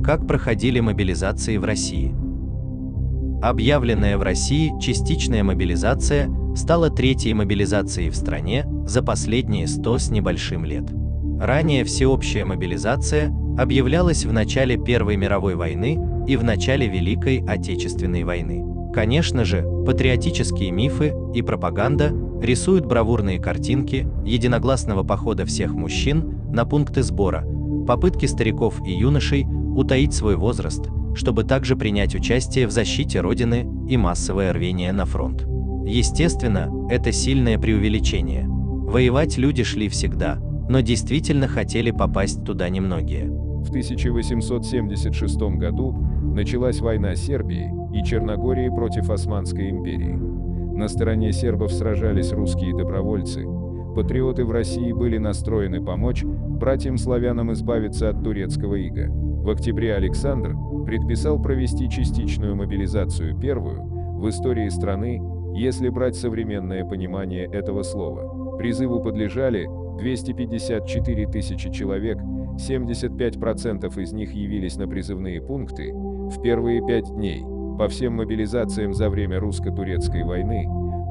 Как проходили мобилизации в России? Объявленная в России частичная мобилизация стала третьей мобилизацией в стране за последние 100 с небольшим лет. Ранее всеобщая мобилизация объявлялась в начале Первой мировой войны и в начале Великой Отечественной войны. Конечно же, патриотические мифы и пропаганда рисуют бравурные картинки единогласного похода всех мужчин на пункты сбора, попытки стариков и юношей утаить свой возраст, чтобы также принять участие в защите Родины и массовое рвение на фронт. Естественно, это сильное преувеличение. Воевать люди шли всегда, но действительно хотели попасть туда немногие. В 1876 году началась война Сербии и Черногории против Османской империи. На стороне сербов сражались русские добровольцы. Патриоты в России были настроены помочь братьям-славянам избавиться от турецкого ига. В октябре Александр предписал провести частичную мобилизацию, первую в истории страны, если брать современное понимание этого слова. Призыву подлежали 254 тысячи человек, 75% из них явились на призывные пункты в первые 5 дней. По всем мобилизациям за время русско-турецкой войны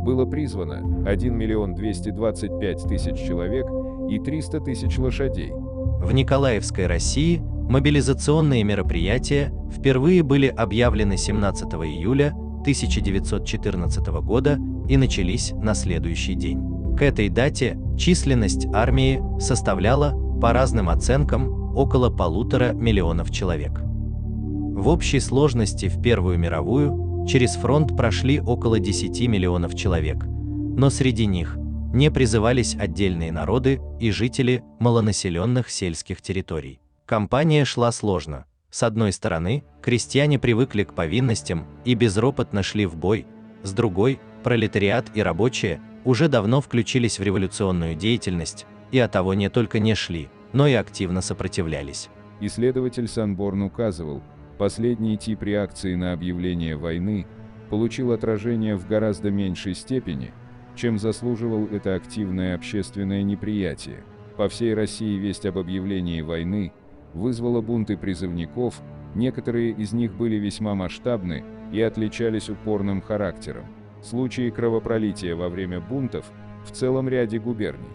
было призвано 1 миллион 225 тысяч человек и 300 тысяч лошадей. В Николаевской России мобилизационные мероприятия впервые были объявлены 17 июля 1914 года и начались на следующий день. К этой дате численность армии составляла, по разным оценкам, около 1,5 миллиона человек. В общей сложности в Первую мировую через фронт прошли около 10 миллионов человек, но среди них не призывались отдельные народы и жители малонаселенных сельских территорий. Кампания шла сложно. С одной стороны, крестьяне привыкли к повинностям и безропотно шли в бой, с другой, пролетариат и рабочие уже давно включились в революционную деятельность и оттого не только не шли, но и активно сопротивлялись. Исследователь Санборн указывал, последний тип реакции на объявление войны получил отражение в гораздо меньшей степени, чем заслуживал это активное общественное неприятие. По всей России весть об объявлении войны вызвала бунты призывников, некоторые из них были весьма масштабны и отличались упорным характером. Случаи кровопролития во время бунтов в целом ряде губерний.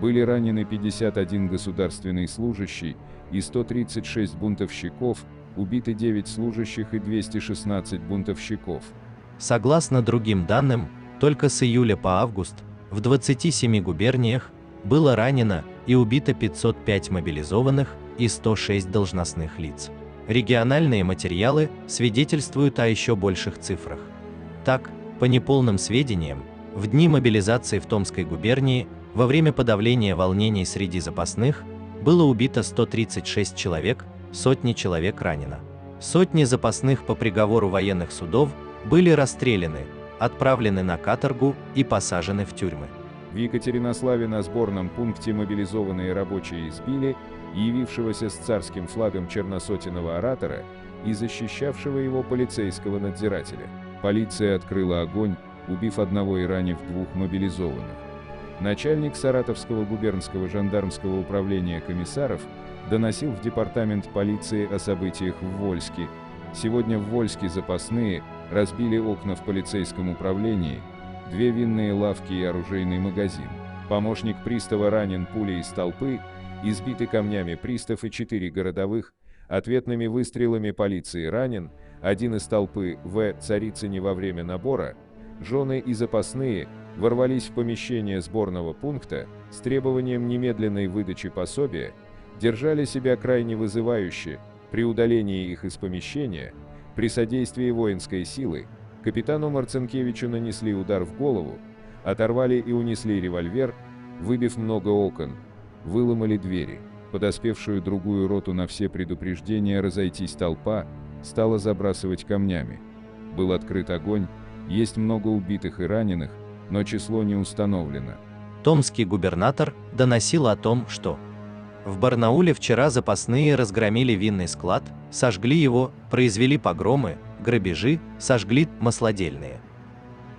Были ранены 51 государственный служащий и 136 бунтовщиков, убиты 9 служащих и 216 бунтовщиков. Согласно другим данным, только с июля по август в 27 губерниях было ранено и убито 505 мобилизованных и 106 должностных лиц. Региональные материалы свидетельствуют о еще больших цифрах. Так, по неполным сведениям, в дни мобилизации в Томской губернии во время подавления волнений среди запасных было убито 136 человек, сотни человек ранено. Сотни запасных по приговору военных судов были расстреляны, отправлены на каторгу и посажены в тюрьмы. В Екатеринославе на сборном пункте мобилизованные рабочие избили явившегося с царским флагом черносотенного оратора и защищавшего его полицейского надзирателя. Полиция открыла огонь, убив одного и ранив 2 мобилизованных. Начальник Саратовского губернского жандармского управления комиссаров доносил в департамент полиции о событиях в Вольске. Сегодня в Вольске запасные разбили окна в полицейском управлении, 2 винные лавки и оружейный магазин. Помощник пристава ранен пулей из толпы, избиты камнями пристав и 4 городовых, ответными выстрелами полиции ранен, 1 из толпы в Царицыне во время набора. Жены и запасные ворвались в помещение сборного пункта с требованием немедленной выдачи пособия, держали себя крайне вызывающе. При удалении их из помещения, при содействии воинской силы, капитану Марцинкевичу нанесли удар в голову, оторвали и унесли револьвер, выбив много окон, выломали двери. Подоспевшую другую роту на все предупреждения разойтись толпа стала забрасывать камнями. Был открыт огонь, есть много убитых и раненых, но число не установлено. Томский губернатор доносил о том, что в Барнауле вчера запасные разгромили винный склад, сожгли его, произвели погромы, грабежи, сожгли маслодельные.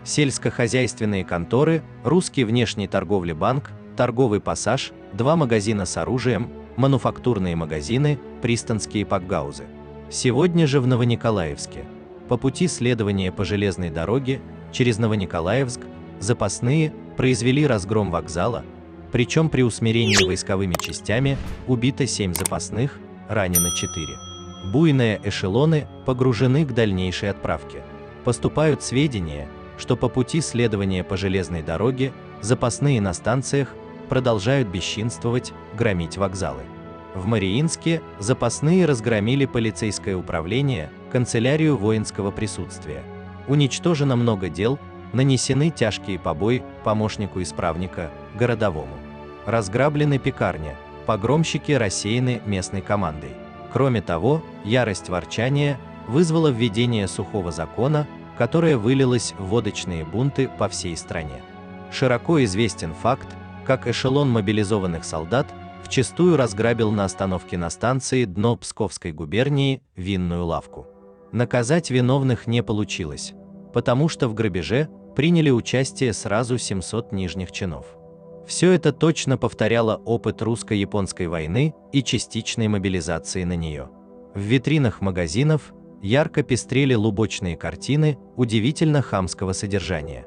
Сельскохозяйственные конторы, русский внешний торговли банк, торговый пассаж, 2 магазина с оружием, мануфактурные магазины, пристанские пакгаузы. Сегодня же в Новониколаевске, по пути следования по железной дороге через Новониколаевск, запасные произвели разгром вокзала, причем при усмирении войсковыми частями убито 7 запасных, ранено 4. Буйные эшелоны погружены к дальнейшей отправке. Поступают сведения, что по пути следования по железной дороге запасные на станциях продолжают бесчинствовать, громить вокзалы. В Мариинске запасные разгромили полицейское управление, канцелярию воинского присутствия. Уничтожено много дел, нанесены тяжкие побои помощнику исправника, городовому. Разграблены пекарня, погромщики рассеяны местной командой. Кроме того, ярость ворчания вызвала введение сухого закона, которое вылилось в водочные бунты по всей стране. Широко известен факт, как эшелон мобилизованных солдат вчистую разграбил на остановке на станции Дно Псковской губернии винную лавку. Наказать виновных не получилось, потому что в грабеже приняли участие сразу 700 нижних чинов. Все это точно повторяло опыт русско-японской войны и частичной мобилизации на нее. В витринах магазинов ярко пестрели лубочные картины удивительно хамского содержания.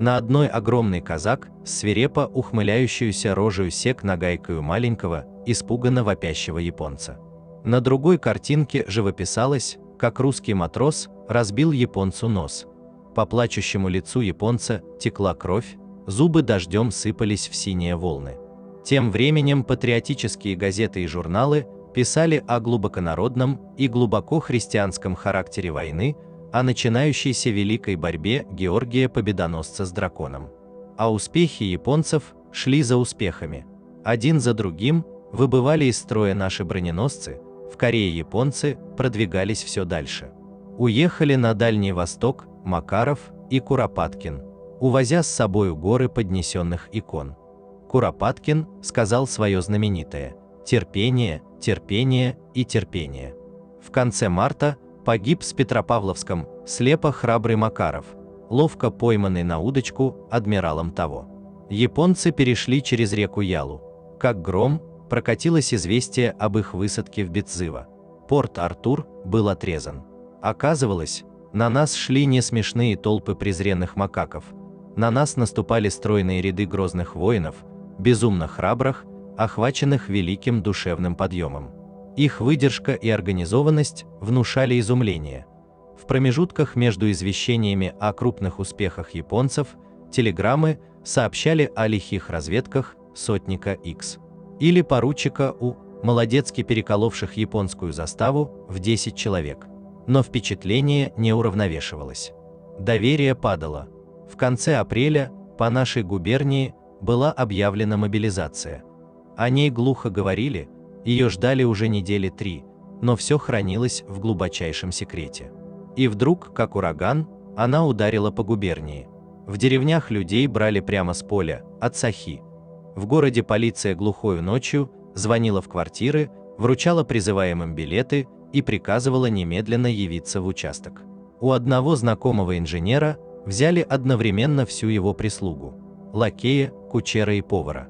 На одной огромный казак, свирепо ухмыляющуюся рожею сек нагайкою маленького, испуганно вопящего японца. На другой картинке живописалось, как русский матрос разбил японцу нос. По плачущему лицу японца текла кровь, зубы дождем сыпались в синие волны. Тем временем патриотические газеты и журналы писали о глубоконародном и глубоко христианском характере войны, о начинающейся великой борьбе Георгия Победоносца с драконом. А успехи японцев шли за успехами. Один за другим выбывали из строя наши броненосцы, в Корее японцы продвигались все дальше. Уехали на Дальний Восток Макаров и Куропаткин, увозя с собою горы поднесенных икон. Куропаткин сказал свое знаменитое «терпение, терпение и терпение». В конце марта погиб с Петропавловском слепо храбрый Макаров, ловко пойманный на удочку адмиралом того. Японцы перешли через реку Ялу. Как гром, прокатилось известие об их высадке в Бетзыво. Порт Артур был отрезан. Оказывалось, на нас шли не смешные толпы презренных макаков. На нас наступали стройные ряды грозных воинов, безумно храбрых, охваченных великим душевным подъемом. Их выдержка и организованность внушали изумление. В промежутках между извещениями о крупных успехах японцев, телеграммы сообщали о лихих разведках сотника X или поручика У, молодецки переколовших японскую заставу в 10 человек. Но впечатление не уравновешивалось. Доверие падало. В конце апреля по нашей губернии была объявлена мобилизация. О ней глухо говорили, ее ждали уже недели 3, но все хранилось в глубочайшем секрете. И вдруг, как ураган, она ударила по губернии. В деревнях людей брали прямо с поля, от сахи. В городе полиция глухою ночью звонила в квартиры, вручала призываемым билеты и приказывала немедленно явиться в участок. У одного знакомого инженера взяли одновременно всю его прислугу – лакея, кучера и повара.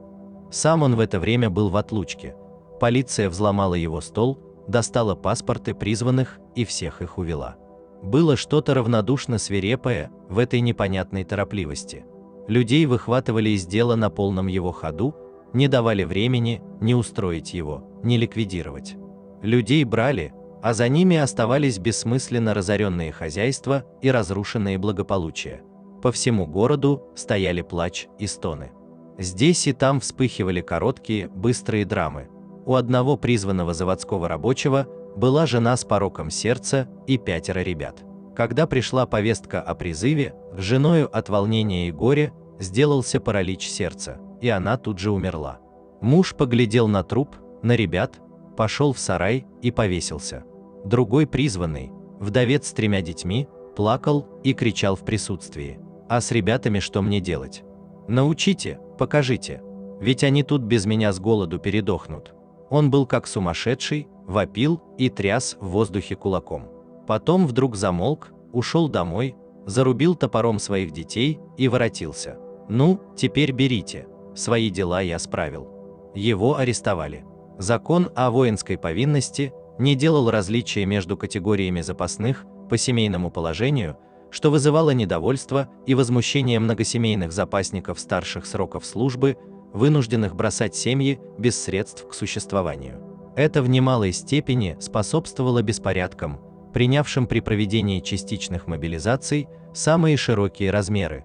Сам он в это время был в отлучке. Полиция взломала его стол, достала паспорты призванных и всех их увела. Было что-то равнодушно свирепое в этой непонятной торопливости. Людей выхватывали из дела на полном его ходу, не давали времени ни устроить его, ни ликвидировать. Людей брали, а за ними оставались бессмысленно разоренные хозяйства и разрушенные благополучия. По всему городу стояли плач и стоны. Здесь и там вспыхивали короткие, быстрые драмы. У одного призванного заводского рабочего была жена с пороком сердца и 5 ребят. Когда пришла повестка о призыве, с женою от волнения и горя сделался паралич сердца, и она тут же умерла. Муж поглядел на труп, на ребят, пошел в сарай и повесился. Другой призванный, вдовец с 3 детьми, плакал и кричал в присутствии: «А с ребятами что мне делать? Научите, покажите, ведь они тут без меня с голоду передохнут». Он был как сумасшедший, вопил и тряс в воздухе кулаком. Потом вдруг замолк, ушел домой, зарубил топором своих детей и воротился. «Ну, теперь берите, свои дела я справил». Его арестовали. Закон о воинской повинности не делал различия между категориями запасных по семейному положению, что вызывало недовольство и возмущение многосемейных запасников старших сроков службы, вынужденных бросать семьи без средств к существованию. Это в немалой степени способствовало беспорядкам, принявшим при проведении частичных мобилизаций самые широкие размеры,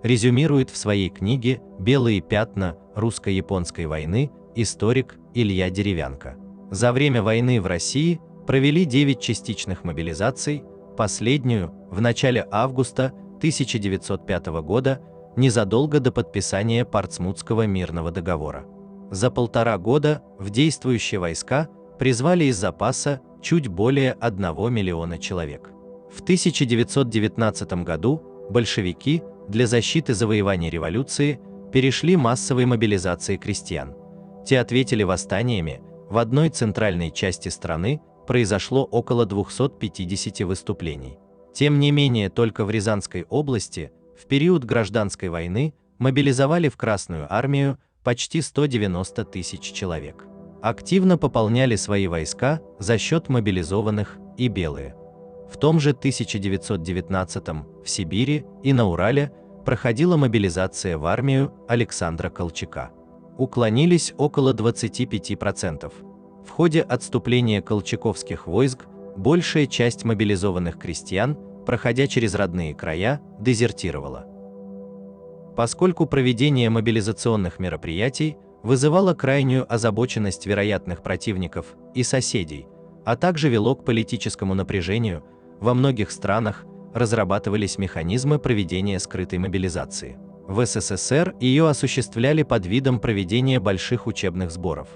резюмирует в своей книге «Белые пятна русско-японской войны» историк Илья Деревянко. За время войны в России провели 9 частичных мобилизаций, последнюю в начале августа 1905 года, незадолго до подписания Портсмутского мирного договора. За 1,5 года в действующие войска призвали из запаса чуть более 1 миллиона человек. В 1919 году большевики для защиты завоеваний революции перешли массовой мобилизации крестьян. Те ответили восстаниями, в одной центральной части страны произошло около 250 выступлений. Тем не менее, только в Рязанской области в период гражданской войны мобилизовали в Красную армию почти 190 тысяч человек. Активно пополняли свои войска за счет мобилизованных и белые. В том же 1919-м в Сибири и на Урале проходила мобилизация в армию Александра Колчака. Уклонились около 25%. В ходе отступления колчаковских войск большая часть мобилизованных крестьян, проходя через родные края, дезертировала. Поскольку проведение мобилизационных мероприятий вызывало крайнюю озабоченность вероятных противников и соседей, а также вело к политическому напряжению, во многих странах разрабатывались механизмы проведения скрытой мобилизации. В СССР ее осуществляли под видом проведения больших учебных сборов.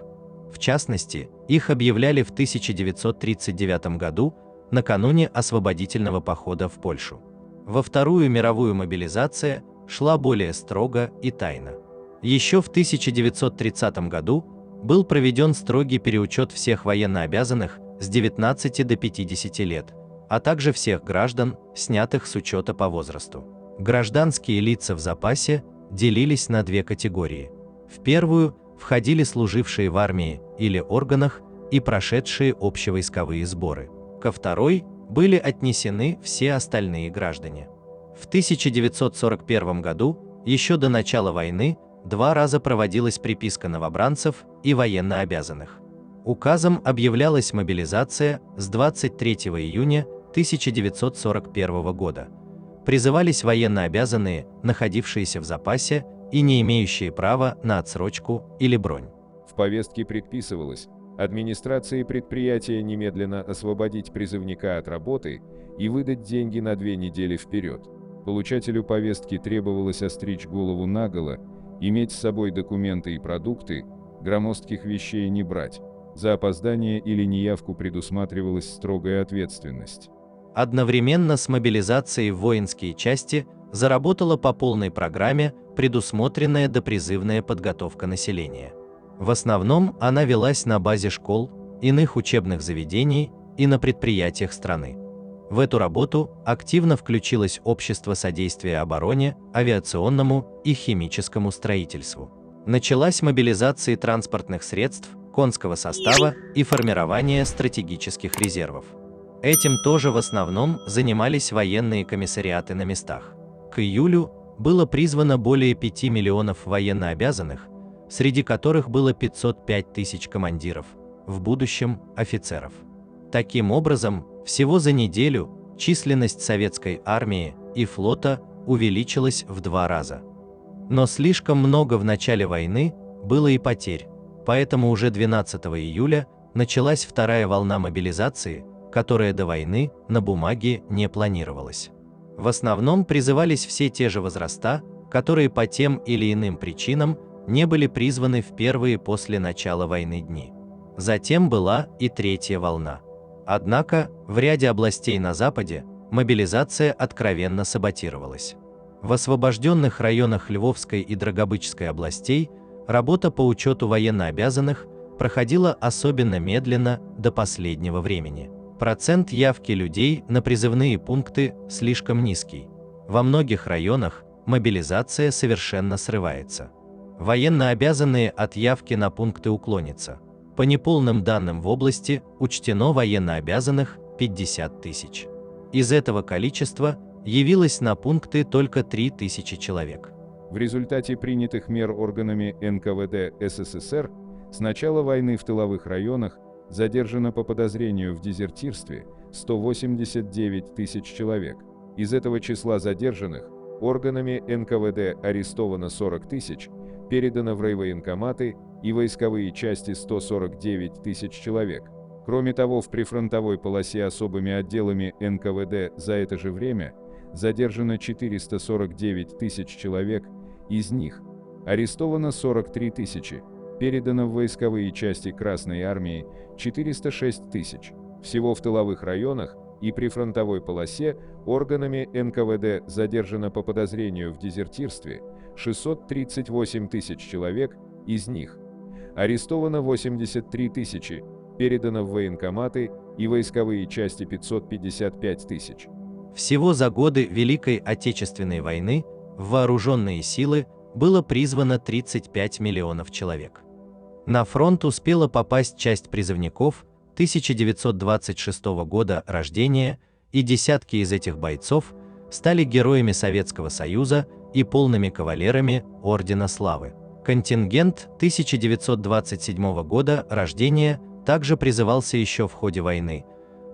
В частности, их объявляли в 1939 году, накануне освободительного похода в Польшу. Во Вторую мировую мобилизация шла более строго и тайно. Еще в 1930 году был проведен строгий переучет всех военнообязанных с 19 до 50 лет, а также всех граждан, снятых с учета по возрасту. Гражданские лица в запасе делились на 2 категории. В первую входили служившие в армии или органах и прошедшие общевойсковые сборы. Ко второй были отнесены все остальные граждане. В 1941 году, еще до начала войны, 2 раза проводилась приписка новобранцев и военнообязанных. Указом объявлялась мобилизация с 23 июня 1941 года. Призывались военнообязанные, находившиеся в запасе и не имеющие права на отсрочку или бронь. В повестке предписывалось администрации предприятия немедленно освободить призывника от работы и выдать деньги на 2 недели вперед. Получателю повестки требовалось остричь голову наголо, иметь с собой документы и продукты, громоздких вещей не брать. За опоздание или неявку предусматривалась строгая ответственность. Одновременно с мобилизацией в воинские части заработала по полной программе предусмотренная допризывная подготовка населения. В основном она велась на базе школ, иных учебных заведений и на предприятиях страны. В эту работу активно включилось Общество содействия обороне, авиационному и химическому строительству. Началась мобилизация транспортных средств, конского состава и формирование стратегических резервов. Этим тоже в основном занимались военные комиссариаты на местах. К июлю было призвано более 5 миллионов военнообязанных, среди которых было 505 тысяч командиров, в будущем офицеров. Таким образом, всего за неделю численность советской армии и флота увеличилась в 2 раза. Но слишком много в начале войны было и потерь, поэтому уже 12 июля началась 2-я волна мобилизации, которая до войны на бумаге не планировалась. В основном призывались все те же возраста, которые по тем или иным причинам не были призваны в первые после начала войны дни. Затем была и 3-я волна. Однако, в ряде областей на Западе мобилизация откровенно саботировалась. В освобожденных районах Львовской и Драгобычской областей работа по учету военнообязанных проходила особенно медленно до последнего времени. Процент явки людей на призывные пункты слишком низкий. Во многих районах мобилизация совершенно срывается. Военнообязанные от явки на пункты уклонятся. По неполным данным в области учтено военнообязанных 50 тысяч. Из этого количества явилось на пункты только 3000 человек. В результате принятых мер органами НКВД СССР с начала войны в тыловых районах задержано по подозрению в дезертирстве 189 тысяч человек. Из этого числа задержанных органами НКВД арестовано 40 тысяч, передано в райвоенкоматы и войсковые части 149 тысяч человек. Кроме того, в прифронтовой полосе особыми отделами НКВД за это же время задержано 449 тысяч человек, из них арестовано 43 тысячи, передано в войсковые части Красной Армии 406 тысяч. Всего в тыловых районах и прифронтовой полосе органами НКВД задержано по подозрению в дезертирстве 638 тысяч человек, из них арестовано 83 тысячи, передано в военкоматы и войсковые части 555 тысяч. Всего за годы Великой Отечественной войны в вооруженные силы было призвано 35 миллионов человек. На фронт успела попасть часть призывников 1926 года рождения, и десятки из этих бойцов стали героями Советского Союза и полными кавалерами Ордена Славы. Контингент 1927 года рождения также призывался еще в ходе войны,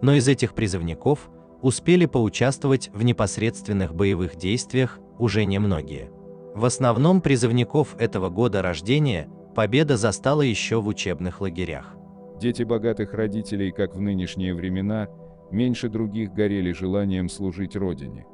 но из этих призывников успели поучаствовать в непосредственных боевых действиях уже немногие. В основном призывников этого года рождения победа застала еще в учебных лагерях. Дети богатых родителей, как в нынешние времена, меньше других горели желанием служить Родине.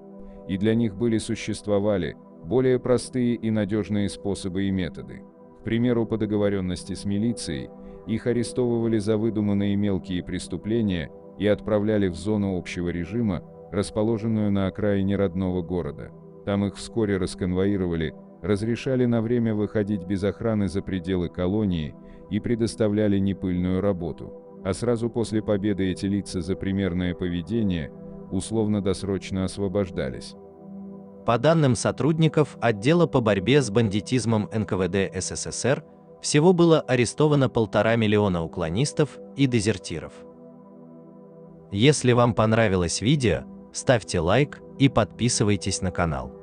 И для них существовали более простые и надежные способы и методы. К примеру, по договоренности с милицией, их арестовывали за выдуманные мелкие преступления и отправляли в зону общего режима, расположенную на окраине родного города. Там их вскоре расконвоировали, разрешали на время выходить без охраны за пределы колонии и предоставляли непыльную работу. А сразу после победы эти лица за примерное поведение условно-досрочно освобождались. По данным сотрудников отдела по борьбе с бандитизмом НКВД СССР, всего было арестовано 1,5 миллиона уклонистов и дезертиров. Если вам понравилось видео, ставьте лайк и подписывайтесь на канал.